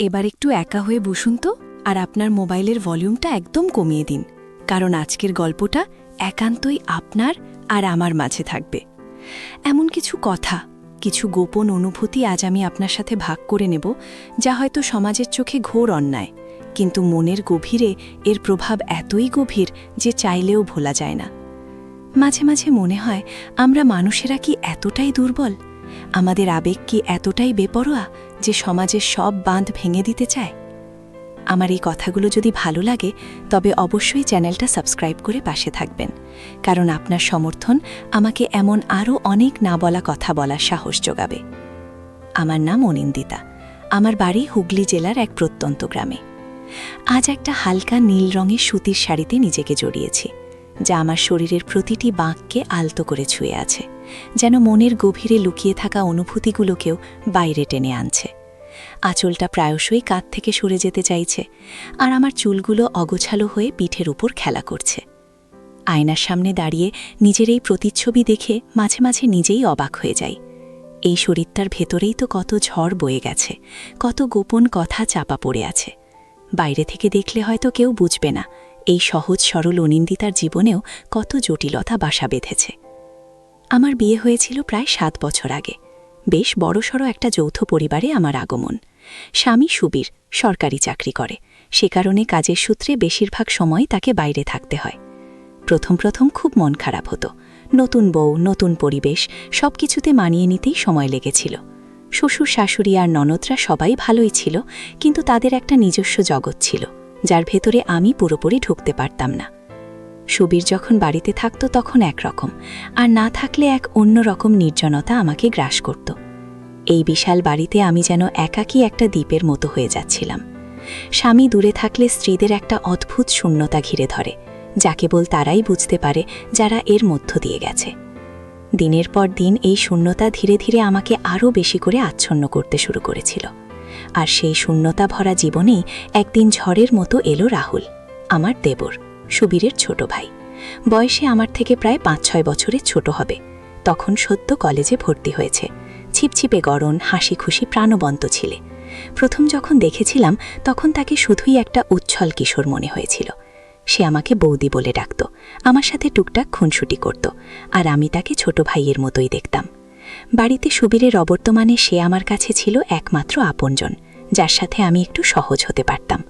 এবার একটু একা হয়ে বসুন তো, আর আপনার মোবাইলের ভলিউমটা একদম কমিয়ে দিন, কারণ আজকের গল্পটা একান্তই আপনার আর আমার মাঝে থাকবে। এমন কিছু কথা, কিছু গোপন অনুভূতি আজ আমি আপনার সাথে ভাগ করে নেব, যা হয়তো সমাজের চোখে ঘোর অন্যায়, কিন্তু মনের গভীরে এর প্রভাব এতই গভীর যে চাইলেও ভোলা যায় না। মাঝে মাঝে মনে হয় আমরা মানুষেরা কি এতটাই দুর্বল, আমাদের আবেগ কি এতটাই বেপরোয়া যে সমাজের সব বাঁধ ভেঙে দিতে চায়। আমার এই কথাগুলো যদি ভালো লাগে তবে অবশ্যই চ্যানেলটা সাবস্ক্রাইব করে পাশে থাকবেন, কারণ আপনার সমর্থন আমাকে এমন আরও অনেক না বলা কথা বলার সাহস যোগাবে। আমার নাম অনিন্দিতা, আমার বাড়ি হুগলি জেলার এক প্রত্যন্ত গ্রামে। আজ একটা হালকা নীল রঙের সুতির শাড়িতে নিজেকে জড়িয়েছি, যা আমার শরীরের প্রতিটি বাঁককে আলতো করে ছুঁয়ে আছে, যেন মনের গভীরে লুকিয়ে থাকা অনুভূতিগুলোকেও বাইরে টেনে আনছে। আঁচলটা প্রায়শই কাঁধ থেকে সরে যেতে চাইছে, আর আমার চুলগুলো অগোছালো হয়ে পিঠের উপর খেলা করছে। আয়নার সামনে দাঁড়িয়ে নিজের এই প্রতিচ্ছবি দেখে মাঝে মাঝে নিজেই অবাক হয়ে যাই। এই শরীরটার ভেতরেই তো কত ঝড় বয়ে গেছে, কত গোপন কথা চাপা পড়ে আছে। বাইরে থেকে দেখলে হয়তো কেউ বুঝবে না এই সহজ সরল অনিন্দিতার জীবনেও কত জটিলতা বাসা বেঁধেছে। আমার বিয়ে হয়েছিল প্রায় 7 বছর আগে। বেশ বড়সড় একটা যৌথ পরিবারে আমার আগমন। স্বামী সুবীর সরকারি চাকরি করে, সে কারণে কাজের সূত্রে বেশিরভাগ সময় তাকে বাইরে থাকতে হয়। প্রথম প্রথম খুব মন খারাপ হতো। নতুন বউ, নতুন পরিবেশ, সব কিছুতে মানিয়ে নিতেই সময় লেগেছিল। শ্বশুর শাশুড়ি আর ননদরা সবাই ভালোই ছিল, কিন্তু তাদের একটা নিজস্ব জগৎ ছিল, যার ভেতরে আমি পুরোপুরি ঢুকতে পারতাম না। সুবীর যখন বাড়িতে থাকত তখন একরকম, আর না থাকলে এক অন্য রকম নির্জনতা আমাকে গ্রাস করত। এই বিশাল বাড়িতে আমি যেন একাকী একটা দ্বীপের মতো হয়ে যাচ্ছিলাম। স্বামী দূরে থাকলে স্ত্রীদের একটা অদ্ভুত শূন্যতা ঘিরে ধরে, যা কেবল তারাই বুঝতে পারে যারা এর মধ্য দিয়ে গেছে। দিনের পর দিন এই শূন্যতা ধীরে ধীরে আমাকে আরও বেশি করে আচ্ছন্ন করতে শুরু করেছিল। আর সেই শূন্যতা ভরা জীবনেই একদিন ঝড়ের মতো এলো রাহুল, আমার দেবর, সুবীরের ছোট ভাই। বয়সে আমার থেকে প্রায় 5-6 বছরের ছোট হবে। তখন সদ্য কলেজে ভর্তি হয়েছে। ছিপছিপে গড়ন, হাসি খুশি প্রাণবন্ত ছিলে। প্রথম যখন দেখেছিলাম তখন তাকে শুধুই একটা উচ্ছল কিশোর মনে হয়েছিল। সে আমাকে বৌদি বলে ডাকত, আমার সাথে টুকটাক খুনসুটি করত, আর আমি তাকে ছোট ভাইয়ের মতোই দেখতাম। বাড়িতে সুবীরের অবর্তমানে সে আমার কাছে ছিল একমাত্র আপনজন, যার সাথে আমি একটু সহজ হতে পারতাম।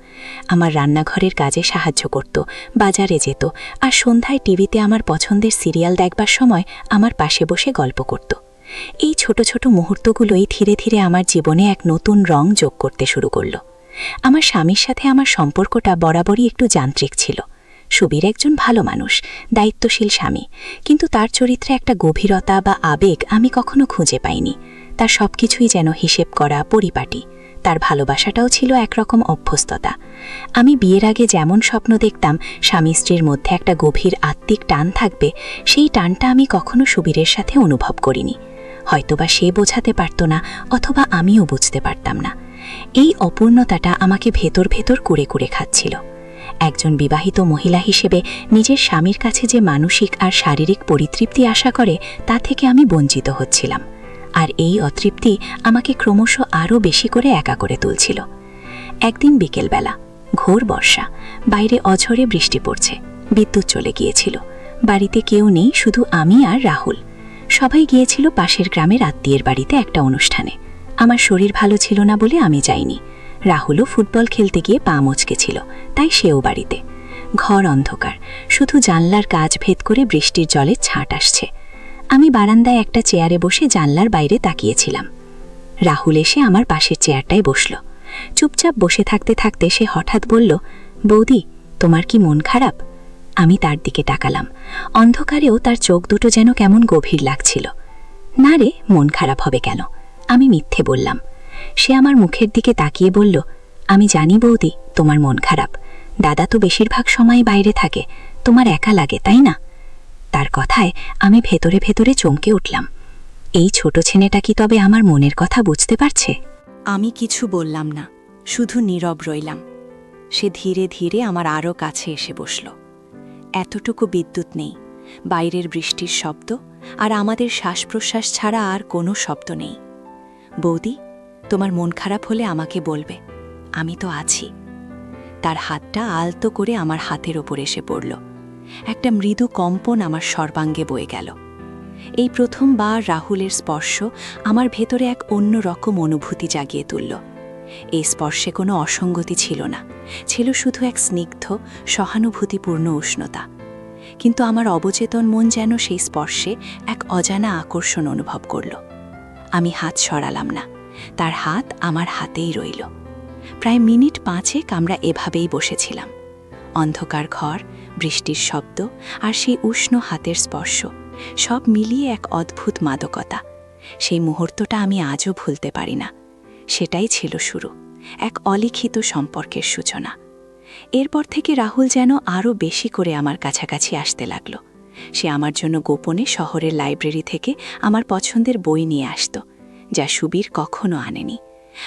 আমার রান্নাঘরের কাজে সাহায্য করত, বাজারে যেত, আর সন্ধ্যায় টিভিতে আমার পছন্দের সিরিয়াল দেখবার সময় আমার পাশে বসে গল্প করত। এই ছোট ছোট মুহূর্তগুলোই ধীরে ধীরে আমার জীবনে এক নতুন রং যোগ করতে শুরু করল। আমার স্বামীর সাথে আমার সম্পর্কটা বরাবরই একটু যান্ত্রিক ছিল। সুবীর একজন ভালো মানুষ, দায়িত্বশীল স্বামী, কিন্তু তার চরিত্রে একটা গভীরতা বা আবেগ আমি কখনো খুঁজে পাইনি। তার সবকিছুই যেন হিসেব করা, পরিপাটি। তার ভালোবাসাটাও ছিল একরকম অভ্যস্ততা। আমি বিয়ের আগে যেমন স্বপ্ন দেখতাম স্বামী স্ত্রীর মধ্যে একটা গভীর আত্মিক টান থাকবে, সেই টানটা আমি কখনো সুবীরের সাথে অনুভব করিনি। হয়তোবা সে বোঝাতে পারত না, অথবা আমিও বুঝতে পারতাম না। এই অপূর্ণতাটা আমাকে ভেতর ভেতর কুড়ে কুড়ে খাচ্ছিল। একজন বিবাহিত মহিলা হিসেবে নিজের স্বামীর কাছে যে মানসিক আর শারীরিক পরিতৃপ্তি আশা করে, তা থেকে আমি বঞ্চিত হচ্ছিলাম। আর এই অতৃপ্তি আমাকে ক্রমশ আরও বেশি করে একা করে তুলছিল। একদিন বিকেলবেলা, ঘোর বর্ষা, বাইরে অঝরে বৃষ্টি পড়ছে, বিদ্যুৎ চলে গিয়েছিল। বাড়িতে কেউ নেই, শুধু আমি আর রাহুল। সবাই গিয়েছিল পাশের গ্রামের আত্মীয়ের বাড়িতে একটা অনুষ্ঠানে। আমার শরীর ভালো ছিল না বলে আমি যাইনি। রাহুলও ফুটবল খেলতে গিয়ে পা মচকে ছিল, তাই সেও বাড়িতে। ঘর অন্ধকার, শুধু জানলার কাচ ভেদ করে বৃষ্টির জলে ছাঁট আসছে। আমি বারান্দায় একটা চেয়ারে বসে জানলার বাইরে তাকিয়েছিলাম। রাহুল এসে আমার পাশের চেয়ারটায় বসল। চুপচাপ বসে থাকতে থাকতে সে হঠাৎ বলল, বৌদি, তোমার কি মন খারাপ? আমি তার দিকে তাকালাম। অন্ধকারেও তার চোখ দুটো যেন কেমন গভীর লাগছিল। না রে, মন খারাপ হবে কেন? আমি মিথ্যে বললাম। সে আমার মুখের দিকে তাকিয়ে বলল, আমি জানি বৌদি, তোমার মন খারাপ। দাদা তো বেশিরভাগ সময় বাইরে থাকে, তোমার একা লাগে, তাই না? তার কথায় আমি ভেতরে ভেতরে চমকে উঠলাম। এই ছোট ছেলেটা কি তবে আমার মনের কথা বুঝতে পারছে? আমি কিছু বললাম না, শুধু নীরব রইলাম। সে ধীরে ধীরে আমার আরও কাছে এসে বসল। এতটুকু বিদ্যুৎ নেই, বাইরের বৃষ্টির শব্দ আর আমাদের শ্বাস প্রশ্বাস ছাড়া আর কোনো শব্দ নেই। বৌদি, তোমার মন খারাপ হলে আমাকে বলবে, আমি তো আছি। তার হাতটা আলতো করে আমার হাতের ওপর এসে পড়ল। একটা মৃদু কম্পন আমার সর্বাঙ্গে বয়ে গেল। এই প্রথমবার রাহুলের স্পর্শ আমার ভেতরে এক অন্য রকম অনুভূতি জাগিয়ে তুলল। এই স্পর্শে কোনো অসঙ্গতি ছিল না, ছিল শুধু এক স্নিগ্ধ, সহানুভূতিপূর্ণ উষ্ণতা। কিন্তু আমার অবচেতন মন যেন সেই স্পর্শে এক অজানা আকর্ষণ অনুভব করল। আমি হাত সরালাম না, তার হাত আমার হাতেই রইল। প্রায় মিনিট 5 আমরা এভাবেই বসেছিলাম। অন্ধকার ঘর, বৃষ্টির শব্দ আর সেই উষ্ণ হাতের স্পর্শ সব মিলিয়ে এক অদ্ভুত মাদকতা। সেই মুহূর্তটা আমি আজও ভুলতে পারি না। সেটাই ছিল শুরু, এক অলিখিত সম্পর্কের সূচনা। এরপর থেকে রাহুল যেন আরও বেশি করে আমার কাছাকাছি আসতে লাগল। সে আমার জন্য গোপনে শহরের লাইব্রেরি থেকে আমার পছন্দের বই নিয়ে আসত, যা সুবীর কখনো আনেনি।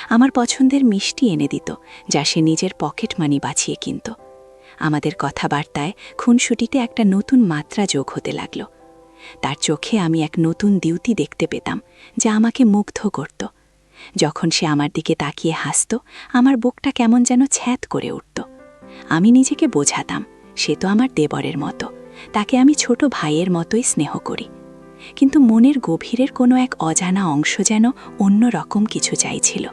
আমার পছন্দের মিষ্টি এনে দিত, যা সে নিজের পকেট মানি বাঁচিয়ে কিনত। আমাদের কথাবার্তায় খুনসুটিতে একটা নতুন মাত্রা যোগ হতে লাগল। তার চোখে আমি এক নতুন দ্যুতি দেখতে পেতাম, যা আমাকে মুগ্ধ করত। যখন সে আমার দিকে তাকিয়ে হাসত, আমার বুকটা কেমন যেন ছ্যাঁত করে উঠত। আমি নিজেকে বোঝাতাম, সে তো আমার দেবরের মতো, তাকে আমি ছোট ভাইয়ের মতোই স্নেহ করি। কিন্তু মনের গভীরের কোনো এক অজানা অংশ যেন অন্য রকম কিছু চাইছিল।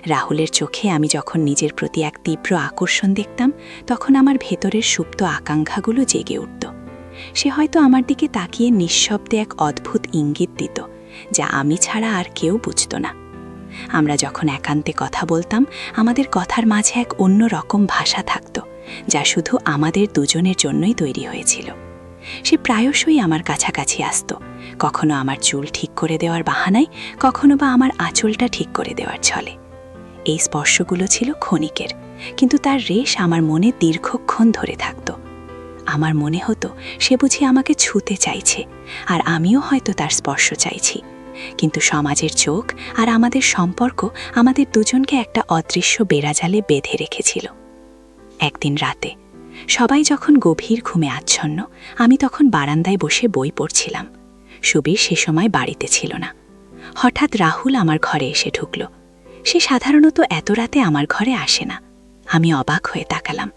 রাহুলের চোখে আমি যখন নিজের প্রতি এক তীব্র আকর্ষণ দেখতাম, তখন আমার ভেতরের সুপ্ত আকাঙ্ক্ষাগুলো জেগে উঠত। সে হয়তো আমার দিকে তাকিয়ে নিঃশব্দে এক অদ্ভুত ইঙ্গিত দিত, যা আমি ছাড়া আর কেউ বুঝত না। আমরা যখন একান্তে কথা বলতাম, আমাদের কথার মাঝে এক অন্য রকম ভাষা থাকত, যা শুধু আমাদের দুজনের জন্যই তৈরি হয়েছিল। সে প্রায়শই আমার কাছাকাছি আসত, কখনো আমার চুল ঠিক করে দেওয়ার বাহানায়, কখনো বা আমার আঁচলটা ঠিক করে দেওয়ার ছলে। এই স্পর্শগুলো ছিল ক্ষণিকের, কিন্তু তার রেশ আমার মনে দীর্ঘক্ষণ ধরে থাকত। আমার মনে হতো সে বুঝি আমাকে ছুঁতে চাইছে, আর আমিও হয়তো তার স্পর্শ চাইছি। কিন্তু সমাজের চোখ আর আমাদের সম্পর্ক আমাদের দুজনকে একটা অদৃশ্য বেড়াজালে বেঁধে রেখেছিল। একদিন রাতে সবাই যখন গভীর ঘুমে আচ্ছন্ন, আমি তখন বারান্দায় বসে বই পড়ছিলাম। সুবীর সে সময় বাড়িতে ছিল না। হঠাৎ রাহুল আমার ঘরে এসে ঢুকল। সে সাধারণত এত রাতে আমার ঘরে আসে না। আমি অবাক হয়ে তাকালাম।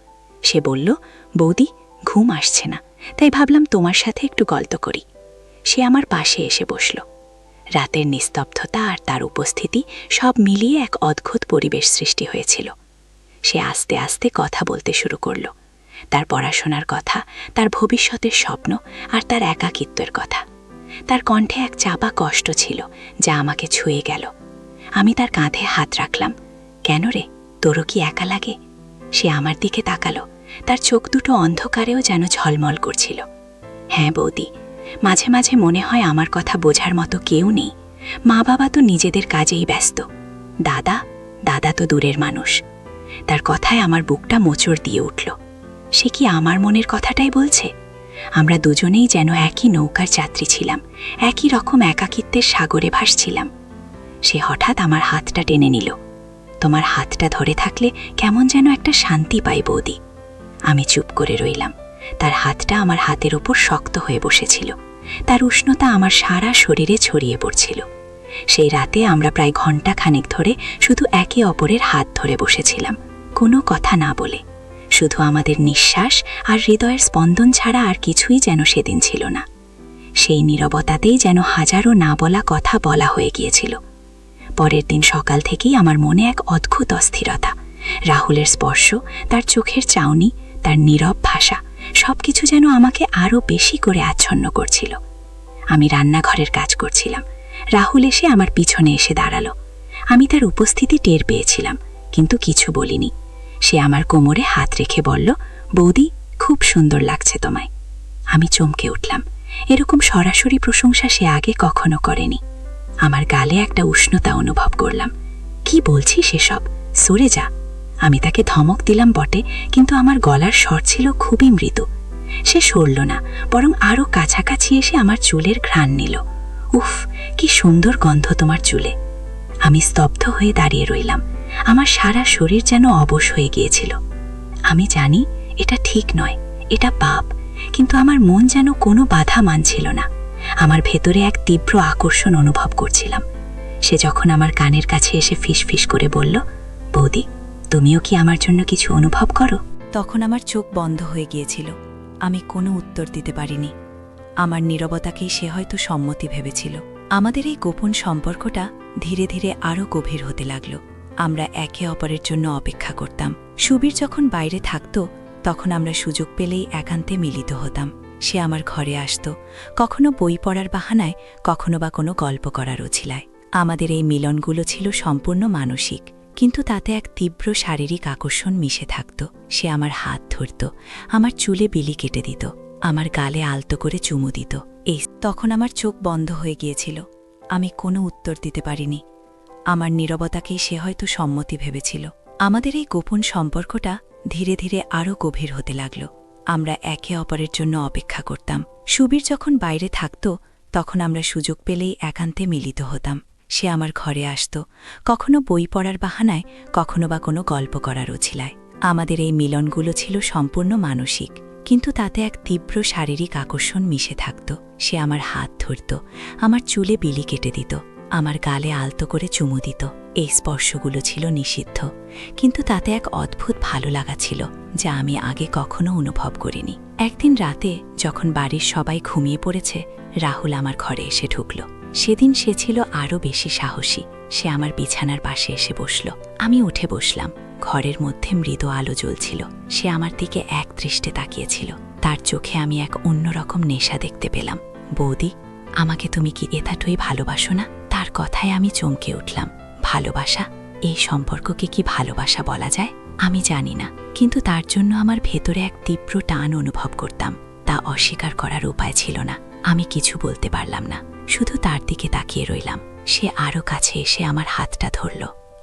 সে বলল, বৌদি, ঘুম আসছে না, তাই ভাবলাম তোমার সাথে একটু গল্প করি। সে আমার পাশে এসে বসল। রাতের নিস্তব্ধতা আর তার উপস্থিতি সব মিলিয়ে এক অদ্ভুত পরিবেশ সৃষ্টি হয়েছিল। সে আস্তে আস্তে কথা বলতে শুরু করল, তার পড়াশোনার কথা, তার ভবিষ্যতের স্বপ্ন আর তার একাকিত্বের কথা। তার কণ্ঠে এক চাপা কষ্ট ছিল, যা আমাকে ছুঁয়ে গেল। আমি তার কাঁধে হাত রাখলাম। কেন রে, তোরও কি একা লাগে? সে আমার দিকে তাকালো, তার চোখ দুটো অন্ধকারেও যেন ঝলমল করছিল। হ্যাঁ বৌদি, মাঝে মাঝে মনে হয় আমার কথা বোঝার মতো কেউ নেই। মা বাবা তো নিজেদের কাজেই ব্যস্ত, দাদা তো দূরের মানুষ। তার কথায় আমার বুকটা মোচড় দিয়ে উঠল। সে কি আমার মনের কথাটাই বলছে? আমরা দুজনেই যেন একই নৌকার যাত্রী ছিলাম, একই রকম একাকিত্বের সাগরে ভাসছিলাম। সে হঠাৎ আমার হাতটা টেনে নিল। তোমার হাতটা ধরে থাকলে কেমন যেন একটা শান্তি পাই বৌদি। আমি চুপ করে রইলাম। তার হাতটা আমার হাতের ওপর শক্ত হয়ে বসেছিল, তার উষ্ণতা আমার সারা শরীরে ছড়িয়ে পড়ছিল। সেই রাতে আমরা প্রায় ঘণ্টা খানেক ধরে শুধু একে অপরের হাত ধরে বসেছিলাম, কোনো কথা না বলে। শুধু আমাদের নিঃশ্বাস আর হৃদয়ের স্পন্দন ছাড়া আর কিছুই যেন সেদিন ছিল না। সেই নীরবতাতেই যেন হাজারো না বলা কথা বলা হয়ে গিয়েছিল। পরের দিন সকাল থেকেই আমার মনে এক অদ্ভুত অস্থিরতা। রাহুলের স্পর্শ, তার চোখের চাউনি, তার নীরব ভাষা, সবকিছু যেন আমাকে আরও বেশি করে আচ্ছন্ন করছিল। আমি রান্নাঘরের কাজ করছিলাম। রাহুল এসে আমার পিছনে এসে দাঁড়ালো। আমি তার উপস্থিতি টের পেয়েছিলাম, কিন্তু কিছু বলিনি। সে আমার কোমরে হাত রেখে বলল, বৌদি, খুব সুন্দর লাগছে তোমায়। আমি চমকে উঠলাম। এরকম সরাসরি প্রশংসা সে আগে কখনো করেনি। আমার গালে একটা উষ্ণতা অনুভব করলাম। কি বলছি সেসব, সরে যা। আমি তাকে ধমক দিলাম বটে, কিন্তু আমার গলার স্বর ছিল খুবই মৃদু। সে সরল না, বরং আরও কাছাকাছি এসে আমার চুলের ঘ্রাণ নিল। উফ, কি সুন্দর গন্ধ তোমার চুলে। আমি স্তব্ধ হয়ে দাঁড়িয়ে রইলাম। আমার সারা শরীর যেন অবশ হয়ে গিয়েছিল। আমি জানি এটা ঠিক নয়, এটা পাপ, কিন্তু আমার মন যেন কোনো বাধা মানছিল না। আমার ভেতরে এক তীব্র আকর্ষণ অনুভব করছিলাম। সে যখন আমার কানের কাছে এসে ফিস ফিস করে বলল, বৌদি, তুমিও কি আমার জন্য কিছু অনুভব করো? তখন আমার চোখ বন্ধ হয়ে গিয়েছিল। আমি কোনো উত্তর দিতে পারিনি। আমার নীরবতাকেই সে হয়তো সম্মতি ভেবেছিল। আমাদের এই গোপন সম্পর্কটা ধীরে ধীরে আরও গভীর হতে লাগল। আমরা একে অপরের জন্য অপেক্ষা করতাম। সুবীর যখন বাইরে থাকত তখন আমরা সুযোগ পেলেই একান্তে মিলিত হতাম। সে আমার ঘরে আসত, কখনো বই পড়ার বাহানায়, কখনো বা কোনো গল্প করার অছিলায়। আমাদের এই মিলনগুলো ছিল সম্পূর্ণ মানসিক, কিন্তু তাতে এক তীব্র শারীরিক আকর্ষণ মিশে থাকত। সে আমার হাত ধরত, আমার চুলে বিলি কেটে দিত, আমার গালে আলতো করে চুমু দিত। তখন আমার চোখ বন্ধ হয়ে গিয়েছিল। আমি কোনো উত্তর দিতে পারিনি। আমার নীরবতাকেই সে হয়তো সম্মতি ভেবেছিল। আমাদের এই গোপন সম্পর্কটা ধীরে ধীরে আরও গভীর হতে লাগল। আমরা একে অপরের জন্য অপেক্ষা করতাম। সুবীর যখন বাইরে থাকত তখন আমরা সুযোগ পেলেই একান্তে মিলিত হতাম। সে আমার ঘরে আসত, কখনো বই পড়ার বাহানায়, কখনো বা কোনো গল্প করার অছিলায়। আমাদের এই মিলনগুলো ছিল সম্পূর্ণ মানসিক, কিন্তু তাতে এক তীব্র শারীরিক আকর্ষণ মিশে থাকত। সে আমার হাত ধরত, আমার চুলে বিলি কেটে দিত, আমার গালে আলতো করে চুমু দিত। এই স্পর্শগুলো ছিল নিষিদ্ধ, কিন্তু তাতে এক অদ্ভুত ভালো লাগা ছিল যা আমি আগে কখনো অনুভব করিনি। একদিন রাতে যখন বাড়ির সবাই ঘুমিয়ে পড়েছে, রাহুল আমার ঘরে এসে ঢুকল। সেদিন সে ছিল আরও বেশি সাহসী। সে আমার বিছানার পাশে এসে বসল। আমি উঠে বসলাম। ঘরের মধ্যে মৃদু আলো জ্বলছিল। সে আমার দিকে এক দৃষ্টে তাকিয়েছিল। তার চোখে আমি এক অন্যরকম নেশা দেখতে পেলাম। বৌদি, আমাকে তুমি কি এতটাই ভালোবাসো না? তার কথায় আমি চমকে উঠলাম। ভালোবাসা? এই সম্পর্ককে কি ভালোবাসা বলা যায়? আমি জানি না, কিন্তু তার জন্য আমার ভেতরে এক তীব্র টান অনুভব করতাম। তা অস্বীকার করার উপায় ছিল না। আমি কিছু বলতে পারলাম না, শুধু তার দিকে তাকিয়ে রইলাম। সে আরও কাছে এসে আমার হাতটা ধরল।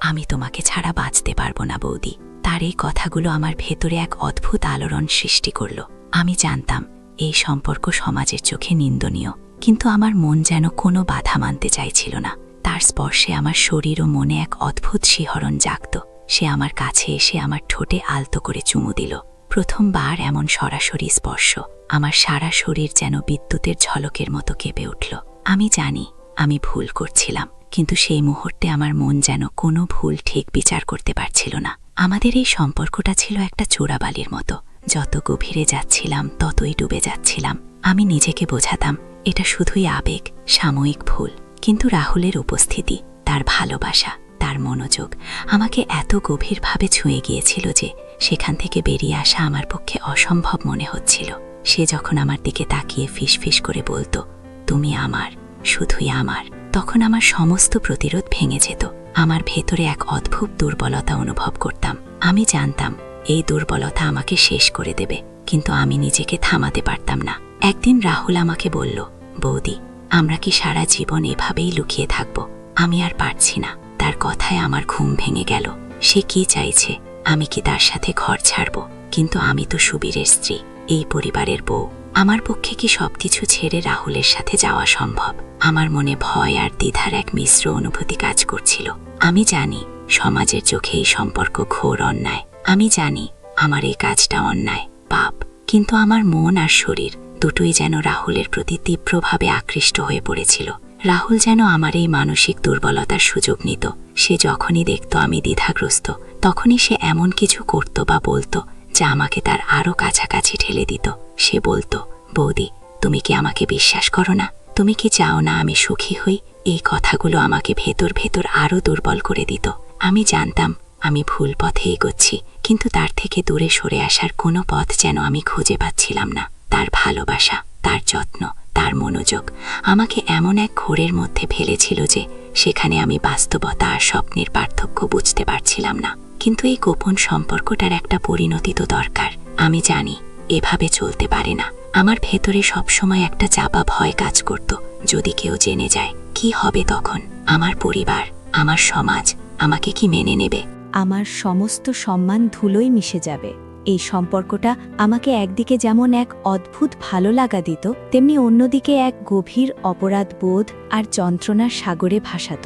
আমি তোমাকে ছাড়া বাঁচতে পারবো না বৌদি। তার এই কথাগুলো আমার ভেতরে এক অদ্ভুত আলোড়ন সৃষ্টি করল। আমি জানতাম এই সম্পর্ক সমাজের চোখে নিন্দনীয়, কিন্তু আমার মন যেন কোনো বাধা মানতে চাইছিল না। তার স্পর্শে আমার শরীর ও মনে এক অদ্ভুত শিহরণ জাগত। সে আমার কাছে এসে আমার ঠোঁটে আলতো করে চুমু দিল। প্রথমবার এমন সরাসরি স্পর্শ। আমার সারা শরীর যেন বিদ্যুতের ঝলকের মতো কেঁপে উঠল। আমি জানি আমি ভুল করছিলাম, কিন্তু সেই মুহূর্তে আমার মন যেন কোনো ভুল ঠিক বিচার করতে পারছিল না। আমাদের এই সম্পর্কটা ছিল একটা চোরাবালির মতো। যত গভীরে যাচ্ছিলাম ততই ডুবে যাচ্ছিলাম। আমি নিজেকে বোঝাতাম এটা শুধুই আবেগ, সাময়িক ভুল। কিন্তু রাহুলের উপস্থিতি, তার ভালোবাসা, তার মনোযোগ আমাকে এত গভীরভাবে ছুঁয়ে গিয়েছিল যে সেখান থেকে বেরিয়ে আসা আমার পক্ষে অসম্ভব মনে হচ্ছিল। সে যখন আমার দিকে তাকিয়ে ফিসফিস করে বলতো, তুমি আমার, শুধুই আমার, তখন আমার সমস্ত প্রতিরোধ ভেঙে যেত। আমার ভেতরে এক অদ্ভুত দুর্বলতা অনুভব করতাম। আমি জানতাম এই দুর্বলতা আমাকে শেষ করে দেবে, কিন্তু আমি নিজেকে থামাতে পারতাম না। একদিন রাহুল আমাকে বলল, বৌদি, আমরা কি সারা জীবন এভাবেই লুকিয়ে থাকব? আমি আর পারছি না। তার কথায় আমার ঘুম ভেঙে গেল। সে কি চাইছে? আমি কি তার সাথে ঘর ছাড়ব? কিন্তু আমি তো সুবীরের স্ত্রী, এই পরিবারের বউ। আমার পক্ষে কি সবকিছু ছেড়ে রাহুলের সাথে যাওয়া সম্ভব? আমার মনে ভয় আর দ্বিধার এক মিশ্র অনুভূতি কাজ করছিল। আমি জানি সমাজের চোখে এই সম্পর্ক ঘোর অন্যায়। আমি জানি আমার এই কাজটা অন্যায়, পাপ। কিন্তু আমার মন আর শরীর দুটোই যেন রাহুলের প্রতি তীব্রভাবে আকৃষ্ট হয়ে পড়েছিল। রাহুল যেন আমার এই মানসিক দুর্বলতার সুযোগ নিত। সে যখনই দেখত আমি দ্বিধাগ্রস্ত, তখনই সে এমন কিছু করত বা বলতো যা আমাকে তার আরও কাছাকাছি ঠেলে দিত। সে বলতো, বৌদি, তুমি কি আমাকে বিশ্বাস করো না? তুমি কি চাও না আমি সুখী হই? এই কথাগুলো আমাকে ভেতর ভেতর আরও দুর্বল করে দিত। আমি জানতাম আমি ভুল পথে এগোচ্ছি, কিন্তু তার থেকে দূরে সরে আসার কোনো পথ যেন আমি খুঁজে পাচ্ছিলাম না। তার ভালোবাসা, তার যত্ন, তার মনোযোগ আমাকে এমন এক ঘোরের মধ্যে ফেলেছিল যে সেখানে আমি বাস্তবতা আর স্বপ্নের পার্থক্য বুঝতে পারছিলাম না। কিন্তু এই গোপন সম্পর্কটার একটা পরিণতি তো দরকার। আমি জানি এভাবে চলতে পারে না। আমার ভেতরে সবসময় একটা চাপা ভয় কাজ করত, যদি কেউ জেনে যায় কি হবে তখন? আমার পরিবার, আমার সমাজ আমাকে কি মেনে নেবে? আমার সমস্ত সম্মান ধুলোয় মিশে যাবে। এই সম্পর্কটা আমাকে একদিকে যেমন এক অদ্ভুত ভালো লাগা দিত, তেমনি অন্যদিকে এক গভীর অপরাধ বোধ আর যন্ত্রণার সাগরে ভাসাত।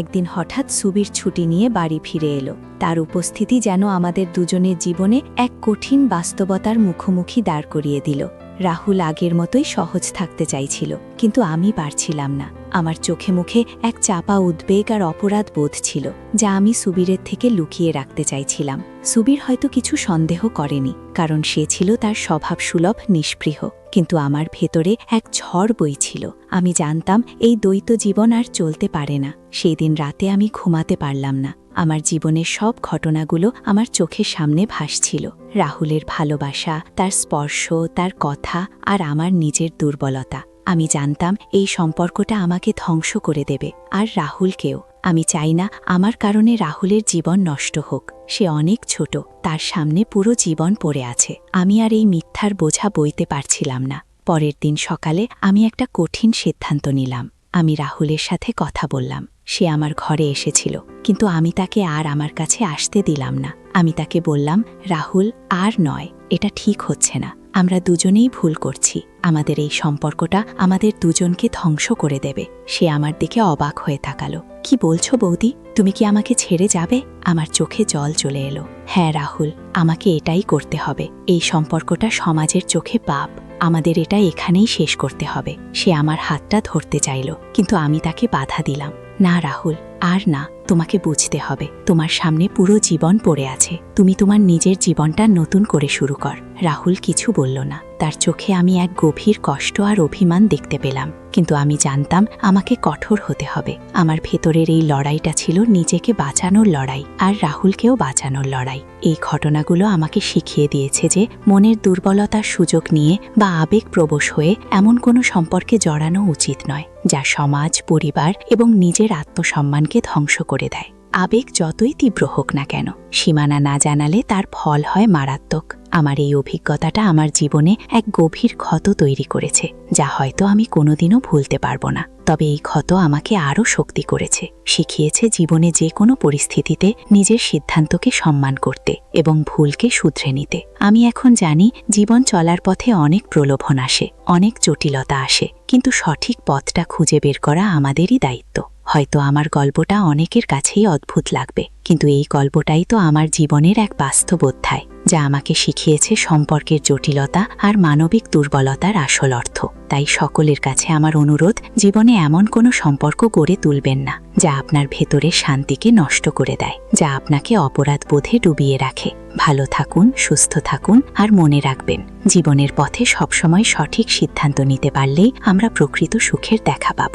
একদিন হঠাৎ সুবীর ছুটি নিয়ে বাড়ি ফিরে এলো। তার উপস্থিতি যেন আমাদের দুজনের জীবনে এক কঠিন বাস্তবতার মুখোমুখি দাঁড় করিয়ে দিল। রাহুল আগের মতোই সহজ থাকতে চাইছিল, কিন্তু আমি পারছিলাম না। আমার চোখে মুখে এক চাপা উদ্বেগ আর অপরাধ বোধ ছিল, যা আমি সুবীরের থেকে লুকিয়ে রাখতে চাইছিলাম। সুবীর হয়তো কিছু সন্দেহ করেনি, কারণ সে ছিল তার স্বভাবসুলভ নিষ্পৃহ, কিন্তু আমার ভেতরে এক ঝড় বইছিল। আমি জানতাম এই দ্বৈত জীবন আর চলতে পারে না। সেই দিন রাতে আমি ঘুমাতে পারলাম না। আমার জীবনের সব ঘটনাগুলো আমার চোখের সামনে ভাসছিল। রাহুলের ভালোবাসা, তার স্পর্শ, তার কথা, আর আমার নিজের দুর্বলতা। আমি জানতাম এই সম্পর্কটা আমাকে ধ্বংস করে দেবে, আর রাহুলকেও। আমি চাই না আমার কারণে রাহুলের জীবন নষ্ট হোক। সে অনেক ছোট, তার সামনে পুরো জীবন পড়ে আছে। আমি আর এই মিথ্যার বোঝা বইতে পারছিলাম না। পরের দিন সকালে আমি একটা কঠিন সিদ্ধান্ত নিলাম। আমি রাহুলের সাথে কথা বললাম। সে আমার ঘরে এসেছিল, কিন্তু আমি তাকে আর আমার কাছে আসতে দিলাম না। আমি তাকে বললাম, রাহুল, আর নয়, এটা ঠিক হচ্ছে না। আমরা দুজনেই ভুল করছি। আমাদের এই সম্পর্কটা আমাদের দুজনকে ধ্বংস করে দেবে। সে আমার দিকে অবাক হয়ে তাকালো। কি বলছো বৌদি? তুমি কি আমাকে ছেড়ে যাবে? আমার চোখে জল চলে এলো। হ্যাঁ রাহুল, আমাকে এটাই করতে হবে। এই সম্পর্কটা সমাজের চোখে পাপ। আমাদের এটা এখানেই শেষ করতে হবে। সে আমার হাতটা ধরতে চাইল, কিন্তু আমি তাকে বাধা দিলাম। না রাহুল, আর না, তোমাকে বুঝতে হবে। তোমার সামনে পুরো জীবন পড়ে আছে। তুমি তোমার নিজের জীবনটা নতুন করে শুরু কর। রাহুল কিছু বলল না। তার চোখে আমি এক গভীর কষ্ট আর অভিমান দেখতে পেলাম, কিন্তু আমি জানতাম আমাকে কঠোর হতে হবে। আমার ভেতরের এই লড়াইটা ছিল নিজেকে বাঁচানোর লড়াই, আর রাহুলকেও বাঁচানোর লড়াই। এই ঘটনাগুলো আমাকে শিখিয়ে দিয়েছে যে মনের দুর্বলতার সুযোগ নিয়ে বা আবেগপ্রবশ হয়ে এমন কোনো সম্পর্কে জড়ানো উচিত নয়, যা সমাজ, পরিবার এবং নিজের আত্মসম্মানকে ধ্বংস করে দেয়। আবেগ যতই তীব্র হোক না কেন, সীমানা না জানালে তার ফল হয় মারাত্মক। আমার এই অভিজ্ঞতাটা আমার জীবনে এক গভীর ক্ষত তৈরি করেছে, যা হয়তো আমি কোনোদিনও ভুলতে পারবো না। তবে এই ক্ষত আমাকে আরও শক্তি করেছে, শিখিয়েছে জীবনে যে কোনো পরিস্থিতিতে নিজের সিদ্ধান্তকে সম্মান করতে এবং ভুলকে শুধরে নিতে। আমি এখন জানি, জীবন চলার পথে অনেক প্রলোভন আসে, অনেক জটিলতা আসে, কিন্তু সঠিক পথটা খুঁজে বের করা আমাদেরই দায়িত্ব। হয়তো আমার গল্পটা অনেকের কাছেই অদ্ভুত লাগবে, কিন্তু এই গল্পটাই তো আমার জীবনের এক বাস্তব অধ্যায়, যা আমাকে শিখিয়েছে সম্পর্কের জটিলতা আর মানবিক দুর্বলতার আসল অর্থ। তাই সকলের কাছে আমার অনুরোধ, জীবনে এমন কোনো সম্পর্ক গড়ে তুলবেন না যা আপনার ভেতরের শান্তিকে নষ্ট করে দেয়, যা আপনাকে অপরাধ বোধে ডুবিয়ে রাখে। ভালো থাকুন, সুস্থ থাকুন, আর মনে রাখবেন, জীবনের পথে সবসময় সঠিক সিদ্ধান্ত নিতে পারলেই আমরা প্রকৃত সুখের দেখা পাব।